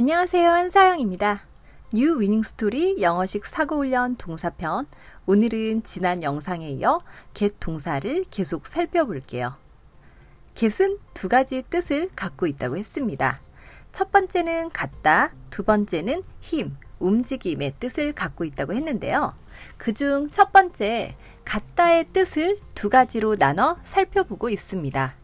안녕하세요, 한사영입니다. 뉴 위닝 스토리 영어식 사고훈련 동사편. 오늘은 지난 영상에 이어 get 동사를 계속 살펴볼게요. get은 두 가지 뜻을 갖고 있다고 했습니다. 첫 번째는 갖다, 두 번째는 힘, 움직임의 뜻을 갖고 있다고 했는데요. 그중 첫 번째, 갖다의 뜻을 두 가지로 나눠 살펴보고 있습니다.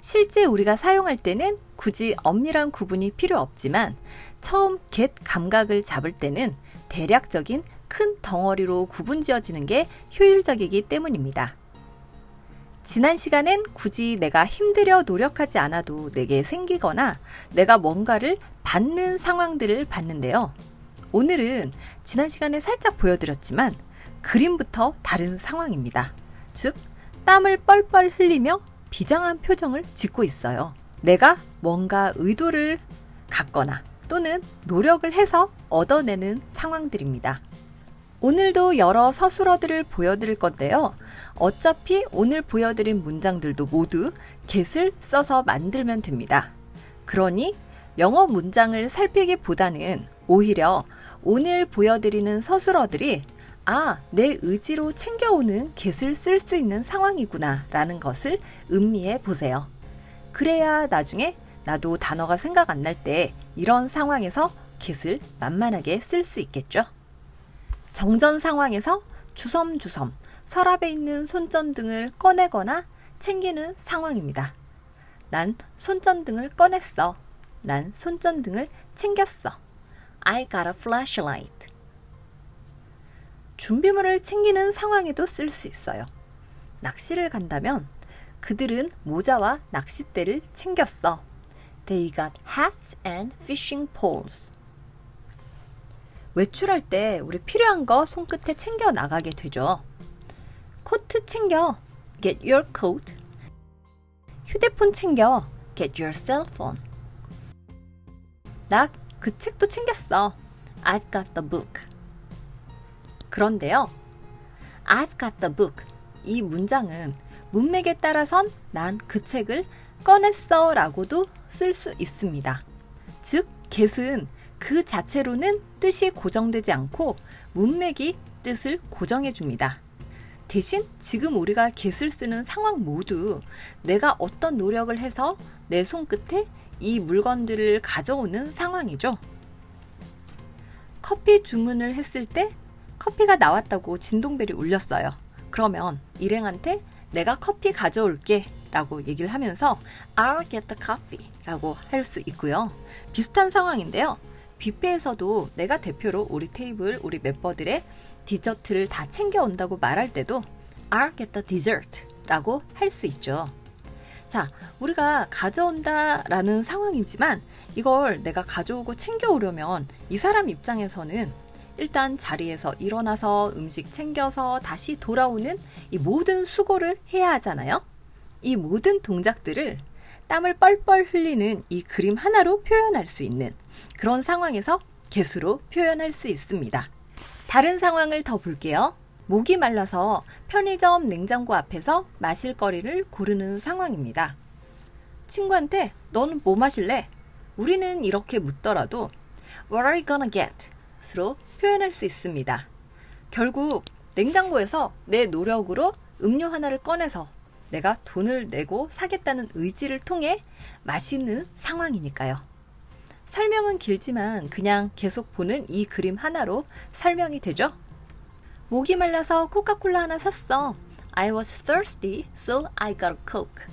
실제 우리가 사용할 때는 굳이 엄밀한 구분이 필요 없지만 처음 get 감각을 잡을 때는 대략적인 큰 덩어리로 구분지어지는 게 효율적이기 때문입니다. 지난 시간엔 굳이 내가 힘들여 노력하지 않아도 내게 생기거나 내가 뭔가를 받는 상황들을 봤는데요. 오늘은 지난 시간에 살짝 보여드렸지만 그림부터 다른 상황입니다. 즉, 땀을 뻘뻘 흘리며 비장한 표정을 짓고 있어요. 내가 뭔가 의도를 갖거나 또는 노력을 해서 얻어내는 상황들입니다. 오늘도 여러 서술어들을 보여드릴 건데요. 어차피 오늘 보여드린 문장들도 모두 get을 써서 만들면 됩니다. 그러니 영어 문장을 살피기보다는 오히려 오늘 보여드리는 서술어들이 내 의지로 챙겨오는 get을 쓸 수 있는 상황이구나 라는 것을 음미해 보세요. 그래야 나중에 나도 단어가 생각 안 날 때 이런 상황에서 get을 만만하게 쓸 수 있겠죠. 정전 상황에서 주섬주섬 서랍에 있는 손전등을 꺼내거나 챙기는 상황입니다. 난 손전등을 꺼냈어. 난 손전등을 챙겼어. I got a flashlight. 준비물을 챙기는 상황에도 쓸 수 있어요. 낚시를 간다면 그들은 모자와 낚싯대를 챙겼어. They got hats and fishing poles. 외출할 때 우리 필요한 거 손끝에 챙겨 나가게 되죠. 코트 챙겨. Get your coat. 휴대폰 챙겨. Get your cell phone. 나 그 책도 챙겼어. I've got the book. 그런데요, I've got the book. 이 문장은 문맥에 따라선 난 그 책을 꺼냈어 라고도 쓸 수 있습니다. 즉, get은 그 자체로는 뜻이 고정되지 않고 문맥이 뜻을 고정해 줍니다. 대신 지금 우리가 get을 쓰는 상황 모두 내가 어떤 노력을 해서 내 손끝에 이 물건들을 가져오는 상황이죠. 커피 주문을 했을 때 커피가 나왔다고 진동벨이 울렸어요. 그러면 일행한테 내가 커피 가져올게 라고 얘기를 하면서 I'll get the coffee 라고 할 수 있고요. 비슷한 상황인데요. 뷔페에서도 내가 대표로 우리 테이블, 우리 멤버들의 디저트를 다 챙겨온다고 말할 때도 I'll get the dessert 라고 할 수 있죠. 자, 우리가 가져온다 라는 상황이지만 이걸 내가 가져오고 챙겨오려면 이 사람 입장에서는 일단 자리에서 일어나서 음식 챙겨서 다시 돌아오는 이 모든 수고를 해야 하잖아요. 이 모든 동작들을 땀을 뻘뻘 흘리는 이 그림 하나로 표현할 수 있는 그런 상황에서 get으로 표현할 수 있습니다. 다른 상황을 더 볼게요. 목이 말라서 편의점 냉장고 앞에서 마실 거리를 고르는 상황입니다. 친구한테 너는 뭐 마실래? 우리는 이렇게 묻더라도 What are you gonna get? 스로 표현할 수 있습니다. 결국 냉장고에서 내 노력으로 음료 하나를 꺼내서 내가 돈을 내고 사겠다는 의지를 통해 마시는 상황이니까요. 설명은 길지만 그냥 계속 보는 이 그림 하나로 설명이 되죠. 목이 말라서 코카콜라 하나 샀어. I was thirsty, so I got a coke.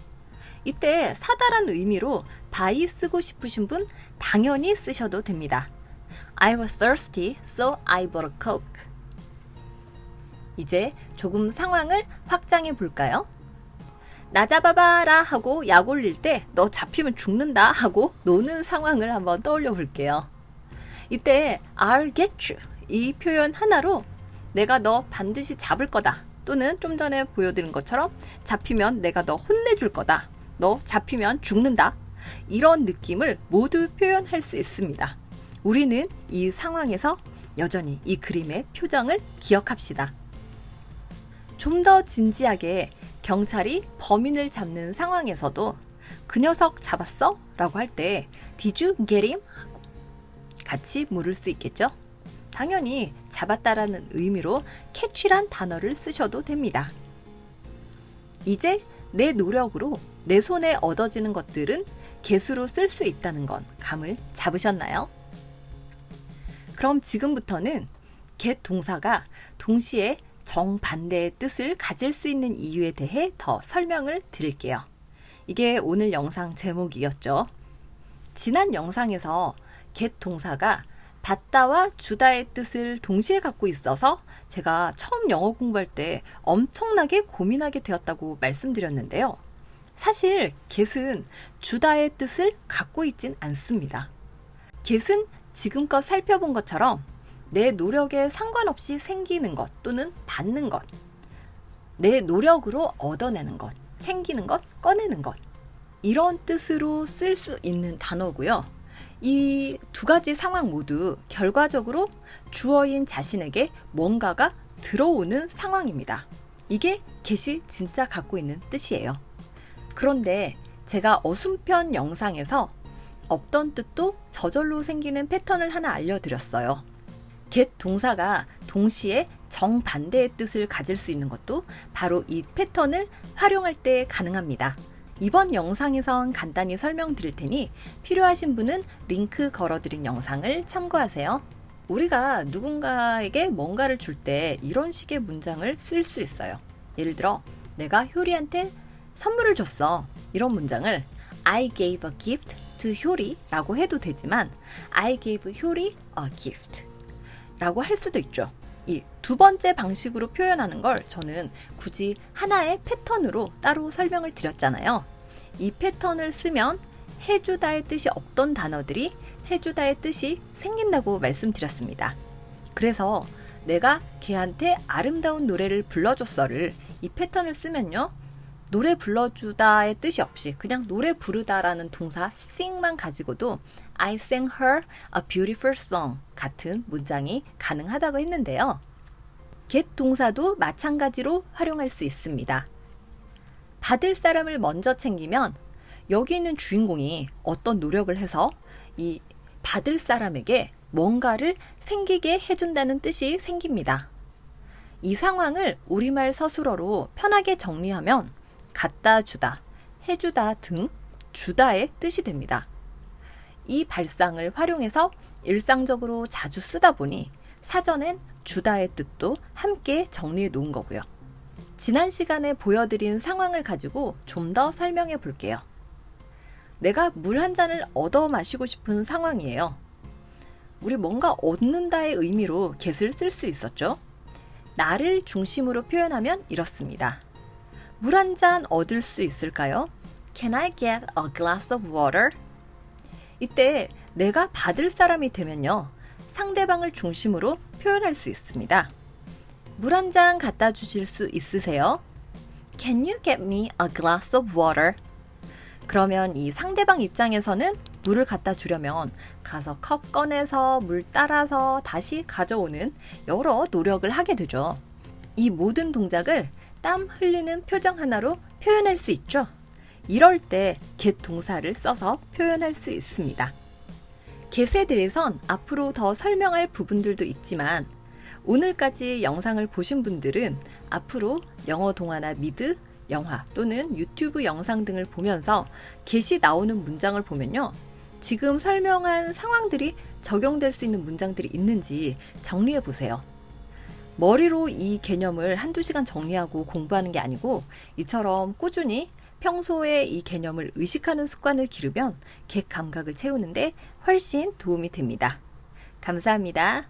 이때 사다란 의미로 buy 쓰고 싶으신 분 당연히 쓰셔도 됩니다. I was thirsty, so I bought a coke. 이제 조금 상황을 확장해 볼까요? 나 잡아봐라 하고 약 올릴 때 너 잡히면 죽는다 하고 노는 상황을 한번 떠올려 볼게요. 이때 I'll get you 이 표현 하나로 내가 너 반드시 잡을 거다 또는 좀 전에 보여드린 것처럼 잡히면 내가 너 혼내줄 거다. 너 잡히면 죽는다. 이런 느낌을 모두 표현할 수 있습니다. 우리는 이 상황에서 여전히 이 그림의 표정을 기억합시다. 좀 더 진지하게 경찰이 범인을 잡는 상황에서도 그 녀석 잡았어? 라고 할 때 Did you get him? 같이 물을 수 있겠죠? 당연히 잡았다라는 의미로 catch란 단어를 쓰셔도 됩니다. 이제 내 노력으로 내 손에 얻어지는 것들은 get으로 쓸 수 있다는 건 감을 잡으셨나요? 그럼 지금부터는 get 동사가 동시에 정반대의 뜻을 가질 수 있는 이유에 대해 더 설명을 드릴게요. 이게 오늘 영상 제목이었죠. 지난 영상에서 get 동사가 받다와 주다의 뜻을 동시에 갖고 있어서 제가 처음 영어 공부할 때 엄청나게 고민하게 되었다고 말씀드렸는데요. 사실 get은 주다의 뜻을 갖고 있진 않습니다. get은 지금껏 살펴본 것처럼 내 노력에 상관없이 생기는 것 또는 받는 것, 내 노력으로 얻어내는 것, 챙기는 것, 꺼내는 것, 이런 뜻으로 쓸 수 있는 단어고요. 이 두 가지 상황 모두 결과적으로 주어인 자신에게 뭔가가 들어오는 상황입니다. 이게 get이 진짜 갖고 있는 뜻이에요. 그런데 제가 어순편 영상에서 없던 뜻도 저절로 생기는 패턴을 하나 알려드렸어요. get 동사가 동시에 정반대의 뜻을 가질 수 있는 것도 바로 이 패턴을 활용할 때 가능합니다. 이번 영상에선 간단히 설명드릴 테니 필요하신 분은 링크 걸어드린 영상을 참고하세요. 우리가 누군가에게 뭔가를 줄 때 이런 식의 문장을 쓸 수 있어요. 예를 들어 내가 효리한테 선물을 줬어. 이런 문장을 I gave a gift to 효리 라고 해도 되지만 I gave 효리 a gift 라고 할 수도 있죠. 이 두 번째 방식으로 표현하는 걸 저는 굳이 하나의 패턴으로 따로 설명을 드렸잖아요. 이 패턴을 쓰면 해주다의 뜻이 없던 단어들이 해주다의 뜻이 생긴다고 말씀드렸습니다. 그래서 내가 걔한테 아름다운 노래를 불러줬어를 이 패턴을 쓰면요. 노래 불러주다의 뜻이 없이 그냥 노래 부르다라는 동사 sing만 가지고도 I sang her a beautiful song 같은 문장이 가능하다고 했는데요. get 동사도 마찬가지로 활용할 수 있습니다. 받을 사람을 먼저 챙기면 여기 있는 주인공이 어떤 노력을 해서 이 받을 사람에게 뭔가를 생기게 해준다는 뜻이 생깁니다. 이 상황을 우리말 서술어로 편하게 정리하면 갖다 주다, 해주다 등 주다의 뜻이 됩니다. 이 발상을 활용해서 일상적으로 자주 쓰다 보니 사전엔 주다의 뜻도 함께 정리해 놓은 거고요. 지난 시간에 보여드린 상황을 가지고 좀 더 설명해 볼게요. 내가 물 한 잔을 얻어 마시고 싶은 상황이에요. 우리 뭔가 얻는다의 의미로 get을 쓸 수 있었죠. 나를 중심으로 표현하면 이렇습니다. 물 한 잔 얻을 수 있을까요? Can I get a glass of water? 이때 내가 받을 사람이 되면요. 상대방을 중심으로 표현할 수 있습니다. 물 한 잔 갖다 주실 수 있으세요? Can you get me a glass of water? 그러면 이 상대방 입장에서는 물을 갖다 주려면 가서 컵 꺼내서 물 따라서 다시 가져오는 여러 노력을 하게 되죠. 이 모든 동작을 땀 흘리는 표정 하나로 표현할 수 있죠. 이럴 때 get 동사를 써서 표현할 수 있습니다. get에 대해선 앞으로 더 설명할 부분들도 있지만 오늘까지 영상을 보신 분들은 앞으로 영어 동화나 미드, 영화 또는 유튜브 영상 등을 보면서 get이 나오는 문장을 보면요. 지금 설명한 상황들이 적용될 수 있는 문장들이 있는지 정리해 보세요. 머리로 이 개념을 한두 시간 정리하고 공부하는 게 아니고 이처럼 꾸준히 평소에 이 개념을 의식하는 습관을 기르면 get 감각을 채우는데 훨씬 도움이 됩니다. 감사합니다.